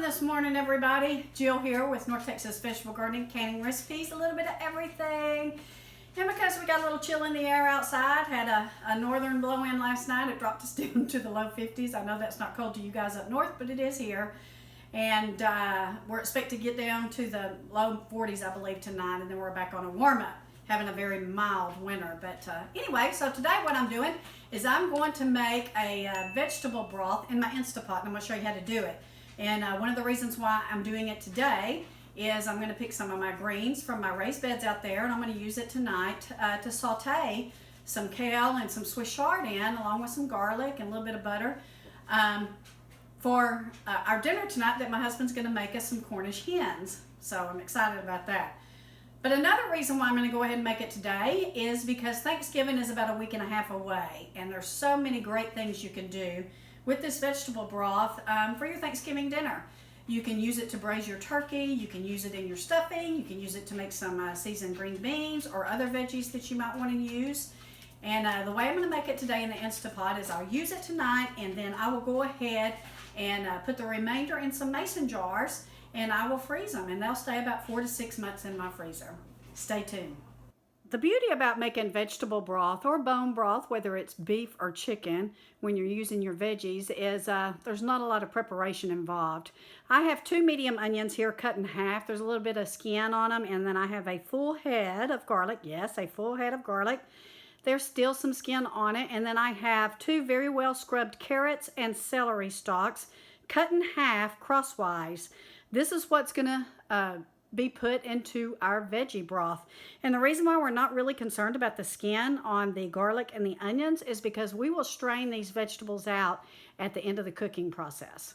this morning, everybody. Jill here with North Texas Vegetable Gardening, canning recipes, a little bit of everything. And because we got a little chill in the air outside, had a northern blow in last night, it dropped us down to the low 50s. I know that's not cold to you guys up north, but it is here. And we're expected to get down to the low 40s, I believe, tonight, and then we're back on a warm up, having a very mild winter. But anyway, so today what I'm doing is I'm going to make a vegetable broth in my Instapot, and I'm going to show you how to do it. And one of the reasons why I'm doing it today is I'm going to pick some of my greens from my raised beds out there, and I'm going to use it tonight to saute some kale and some Swiss chard in, along with some garlic and a little bit of butter, for our dinner tonight that my husband's going to make us some Cornish hens. So I'm excited about that. But another reason why I'm going to go ahead and make it today is because Thanksgiving is about a week and a half away, and there's so many great things you can do with this vegetable broth for your Thanksgiving dinner. You can use it to braise your turkey, you can use it in your stuffing, you can use it to make some seasoned green beans or other veggies that you might want to use. And the way I'm going to make it today in the Instapot is I'll use it tonight, and then I will go ahead and put the remainder in some mason jars, and I will freeze them, and they'll stay about 4 to 6 months in my freezer. Stay tuned. The beauty about making vegetable broth or bone broth, whether it's beef or chicken, when you're using your veggies, is there's not a lot of preparation involved. I have 2 medium onions here cut in half. There's a little bit of skin on them, and then I have a full head of garlic. Yes, a full head of garlic. There's still some skin on it, and then I have 2 very well scrubbed carrots and celery stalks cut in half crosswise. This is what's going to be put into our veggie broth. And the reason why we're not really concerned about the skin on the garlic and the onions is because we will strain these vegetables out at the end of the cooking process.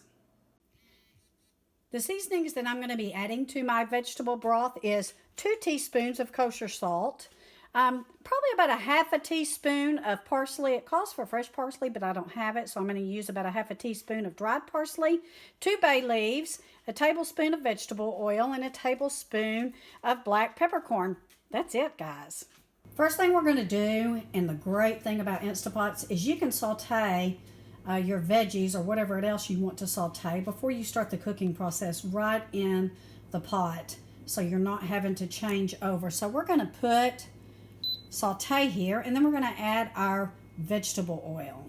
The seasonings that I'm going to be adding to my vegetable broth is 2 teaspoons of kosher salt, probably about a half a teaspoon of parsley. It calls for fresh parsley, but I don't have it, so I'm going to use about a half a teaspoon of dried parsley, 2 bay leaves, a tablespoon of vegetable oil, and a tablespoon of black peppercorn. That's it, guys. First thing we're going to do, and the great thing about Instapots, is you can saute your veggies or whatever else you want to saute before you start the cooking process right in the pot, so you're not having to change over. So we're going to saute here, and then we're going to add our vegetable oil.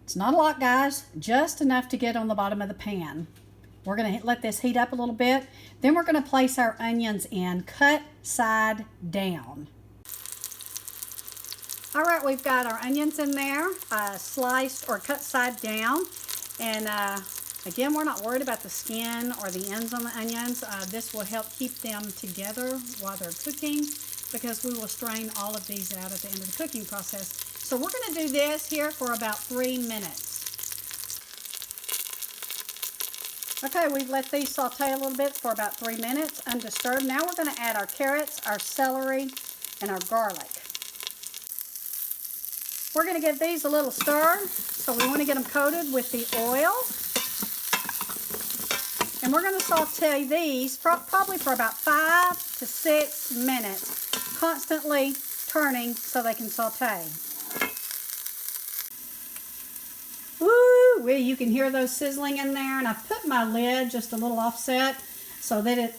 It's not a lot, guys, just enough to get on the bottom of the pan. We're going to let this heat up a little bit. Then we're going to place our onions in, cut side down. All right, we've got our onions in there, sliced or cut side down. And again, we're not worried about the skin or the ends on the onions. This will help keep them together while they're cooking, because we will strain all of these out at the end of the cooking process. So we're going to do this here for about 3 minutes. Okay, we've let these saute a little bit for about 3 minutes undisturbed. Now we're going to add our carrots, our celery, and our garlic. We're going to give these a little stir, so we want to get them coated with the oil. And we're going to saute these probably for about 5 to 6 minutes, constantly turning so they can saute. Woo! You can hear those sizzling in there, and I've put my lid just a little offset so that it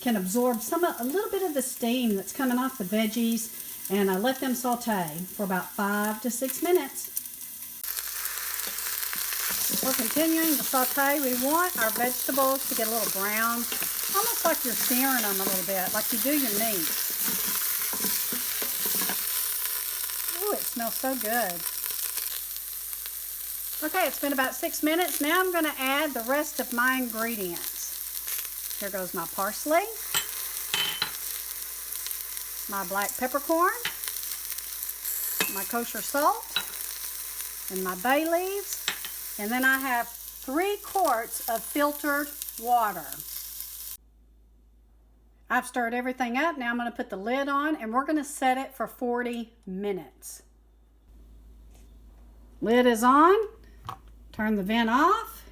can absorb a little bit of the steam that's coming off the veggies, and let them saute for about 5 to 6 minutes. We're continuing to saute. We want our vegetables to get a little brown, almost like you're searing them a little bit, like you do your meat. Ooh, it smells so good. Okay, it's been about 6 minutes. Now I'm going to add the rest of my ingredients. Here goes my parsley, my black peppercorn, my kosher salt, and my bay leaves. And then I have 3 quarts of filtered water. I've stirred everything up. Now I'm going to put the lid on, and we're going to set it for 40 minutes. Lid is on. Turn the vent off.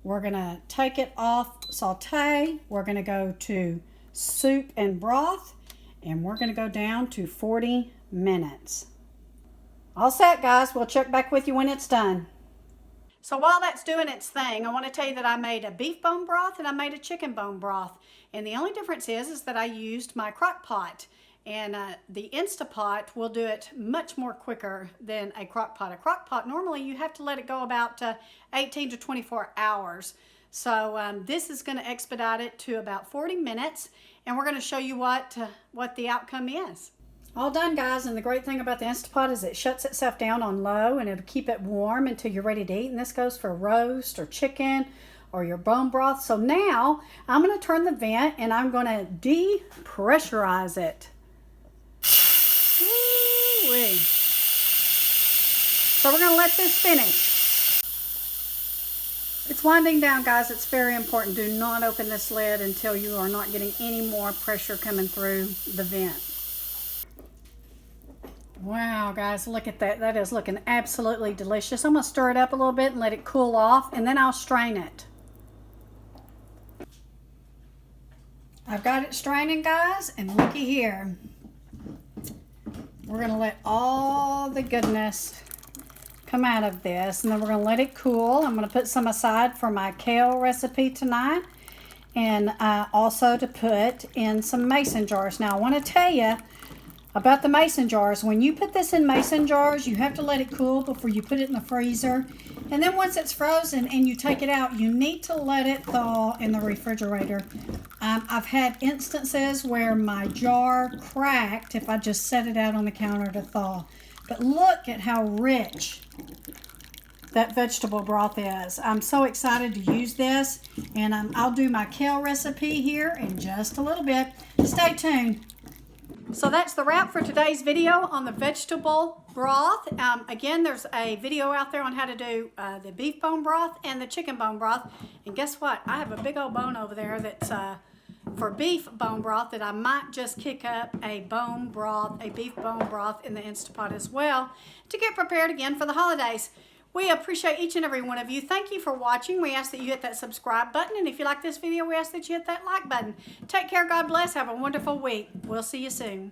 We're going to take it off saute. We're going to go to soup and broth, and we're going to go down to 40 minutes. All set, guys. We'll check back with you when it's done. So while that's doing its thing, I want to tell you that I made a beef bone broth and I made a chicken bone broth. And the only difference is that I used my crock pot. And the Instapot will do it much more quicker than a crock pot. A crock pot, normally you have to let it go about 18 to 24 hours. So this is going to expedite it to about 40 minutes. And we're going to show you what the outcome is. All done, guys, and the great thing about the Instapot is it shuts itself down on low and it'll keep it warm until you're ready to eat. And this goes for roast or chicken or your bone broth. So now I'm going to turn the vent and I'm going to depressurize it. Ooh-wee. So we're going to let this finish. It's winding down, guys. It's very important. Do not open this lid until you are not getting any more pressure coming through the vent. Wow, guys, look at that. That is looking absolutely delicious. I'm going to stir it up a little bit and let it cool off, and then I'll strain it. I've got it straining, guys, and looky here. We're going to let all the goodness come out of this, and then we're going to let it cool. I'm going to put some aside for my kale recipe tonight, and also to put in some mason jars. Now, I want to tell you about the mason jars. When you put this in mason jars, you have to let it cool before you put it in the freezer. And then once it's frozen and you take it out, you need to let it thaw in the refrigerator. I've had instances where my jar cracked if I just set it out on the counter to thaw. But look at how rich that vegetable broth is. I'm so excited to use this, and I'll do my kale recipe here in just a little bit. Stay tuned. So that's the wrap for today's video on the vegetable broth. Again, there's a video out there on how to do the beef bone broth and the chicken bone broth. And guess what? I have a big old bone over there that's for beef bone broth that I might just kick up a bone broth, a beef bone broth in the Instapot as well to get prepared again for the holidays. We appreciate each and every one of you. Thank you for watching. We ask that you hit that subscribe button. And if you like this video, we ask that you hit that like button. Take care. God bless. Have a wonderful week. We'll see you soon.